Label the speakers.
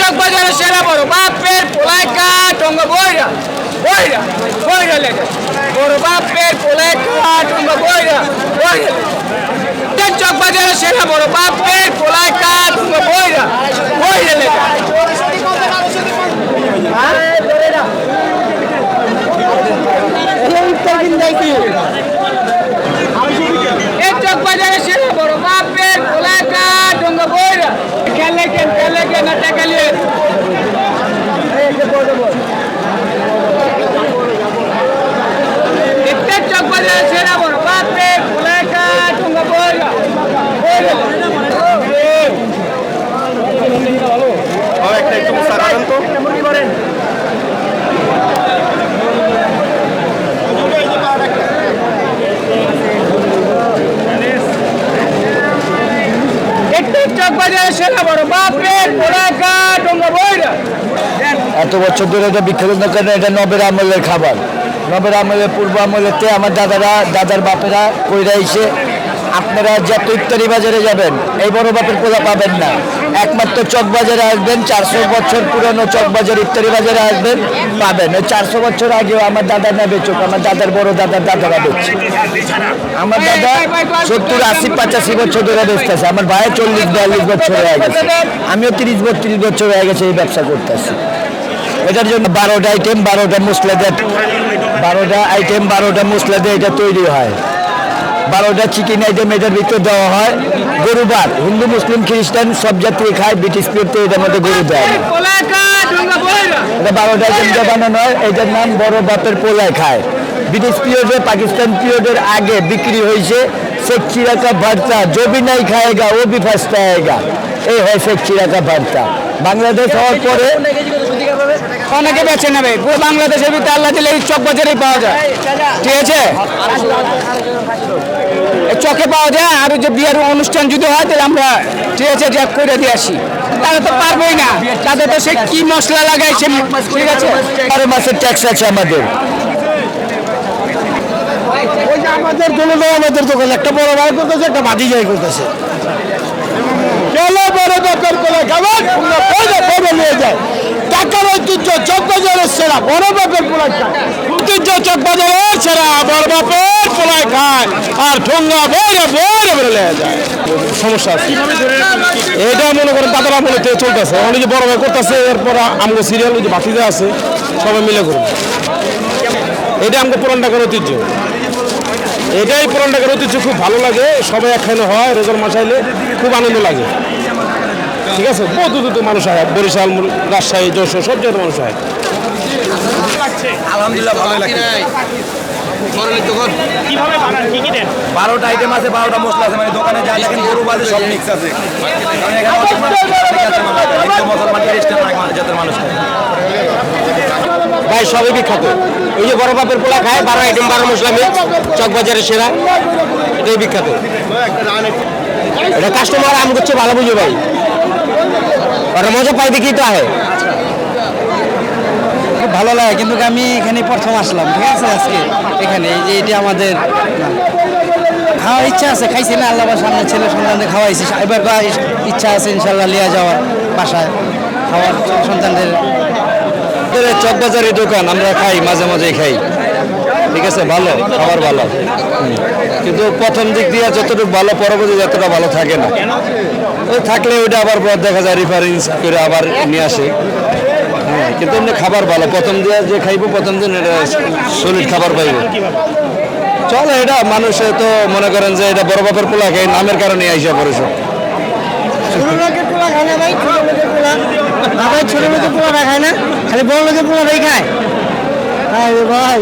Speaker 1: চকবাজারের সেরা বড় বাপের পোলায় কাঠ অঙ্গ বইরা বইরা বইরা লেগে বড় বাপের পোলায় কাঠ অঙ্গ বইরা বইরা চকবাজারের সেরা বড় বাপের পোলায় কাঠ অঙ্গ বইরা বইরা লেগে চকবাজারের সেরা বড় বাপের পোলায় কাঠ অঙ্গ বইরা খেলে না টাকালিয়ে চকবাজারের সেরা বড় বাপের পোলায় কাঠ অঙ্গ বইরা
Speaker 2: এত বছর ধরে এটা বিখ্যাত না কেন, এটা নবের আমলের খাবার। নবের আমলের পূর্ব আমলেতে আমার দাদার বাপেরা কইরা এসে আপনারা যত ইফতারি বাজারে যাবেন এই বড় বাপের পোলা পাবেন না, একমাত্র চকবাজারে আসবেন, 400 বছর পুরনো চকবাজার ইফতারি বাজারে আসবেন পাবেন। ওই 400 বছর আগেও আমার দাদা না বেচুক, আমার দাদার বড় দাদারা বেচছে। আমার দাদা 70, 80, 85 বছর ধরে বেচতেছে। আমার ভাই 40, 42 বছর হয়ে গেছে, আমিও 30 বছর হয়ে গেছে এই ব্যবসা করতেছি। এটার জন্য 12টা আইটেম 12টা মশলা দিয়ে 12টা আইটেম 12টা মশলা দিয়ে এটা তৈরি হয়। 12টা চিকেন আইটেম এটার ভিতরে দেওয়া হয়। গরু ভাত হিন্দু মুসলিম খ্রিস্টান সব জাতি খায়, ব্রিটিশ পিরিয়ডে এটার মধ্যে গরু দেয়। এটা 12টা আইটেম দিয়ে বানানো হয়, এটার নাম বড় বাপের পোলায় খায়। ব্রিটিশ পিরিয়ডে পাকিস্তান পিরিয়ডের আগে বিক্রি হয়েছে শেখ চিরা কা ভর্তা, जो भी नहीं खाएगा वो भी पछताएगा, এই হয় শেখ চিরা কা ভর্তা। বাংলাদেশ হওয়ার পরে
Speaker 1: অনেকে বেছে নেবে, পুরো বাংলাদেশের ভিতরে আল্লাহ দিলে এই চকবাজারেই পাওয়া যায়, ঠিক আছে? চকে পাওয়া যায়। আর যে বিয়ের অনুষ্ঠান যদি হয় তাহলে আমরা ঠিক আছে যা করে দিয়ে আসি, তারা তো পারবোই না, তাদের তো সে কি মশলা লাগাইছে, ঠিক আছে?
Speaker 2: 12 মাসের ট্যাক্স আছে আমাদের। ওই যে আমাদের দোকান একটা বড় ভাই করতেছে, একটা ভাজি যাই করতেছে। চলো বড় বাপের কোলে খাবার নিয়ে যায়। টাকার ঐতিহ্য চকবাজারের সেরা বড় বাপের পোলায় খায়, ঐতিহ্য চকবাজারের সেরা বড় বাপের পোলায় খায়, আর ঠোঙ্গা বইরে লেগে যায়। সমস্যা আছে এটা মনে করেন দাদারা মনে চলতেছে, অনেক যে বড় ভাই করতেছে, এরপর আমগো সিরিয়াল যে বাতিজা আছে সবাই মিলে করুন। এটা আমাকে পুরান ঢাকার ঐতিহ্য, এটাই পুরান ঢাকার ঐতিহ্য। খুব ভালো লাগে, সবাই একখানে হয়, রোজার মাস আইলে খুব আনন্দ লাগে, ঠিক আছে? বহু মানুষ হয়, বরিশাল, রাজশাহী, যশোর সব জায়গায় মানুষ হয়।
Speaker 3: আলহামদুলিল্লাহ ভালো লাগে। 12টা আইটেম আছে, 12টা মশলা আছে, মানে দোকানে যা দেখেন গরু বাজে সব মিক্স আছে।
Speaker 2: ভাই সবই বিখ্যাত, এই যে বড় বাপের পোলা খায়, 12 আইটেম 12 মশলা মিক্স, চকবাজারের সেরা, এটাই বিখ্যাত। এটা কাস্টমার আম করছে ভালো বুঝে ভাই, ওরা মজা পাই দেখি তো আহে, খুব ভালো লাগে। কিন্তু আমি এখানে প্রথম আসলাম, ঠিক আছে? আজকে এখানে এই যে এটি আমাদের খাওয়ার ইচ্ছা আছে, খাইছি না আল্লাহ সামনে ছেলে সন্তানদের খাওয়াইছি, এবার ইচ্ছা আছে ইনশাল্লাহ লিয়া যাওয়ার বাসায় খাওয়ার সন্তানদের। চকবাজারের দোকান আমরা খাই, মাঝে মাঝে খাই, ঠিক আছে? ভালো খাবার ভালো, কিন্তু প্রথম দিক দিয়ে যতটুকু ভালো পরবর্তী যতটা ভালো থাকে না। ওই থাকলে ওইটা আবার পর দেখা যায় রিফারেন্স করে আবার নিয়ে আসে। হ্যাঁ, কিন্তু এমনি খাবার ভালো, প্রথম দিয়ে যে খাইব প্রথম দিন এটা সলিড খাবার পাইব। চলে এটা মানুষে তো মনে করেন যে এটা বড় বাপের পোলা খাই নামের কারণে আইসা পড়ে সব। ছোট লোকের পোলা খায় না ভাই, ছোট লোকের পোলা খায় না, খালি বড় লোকের পোলা খায়। ভাই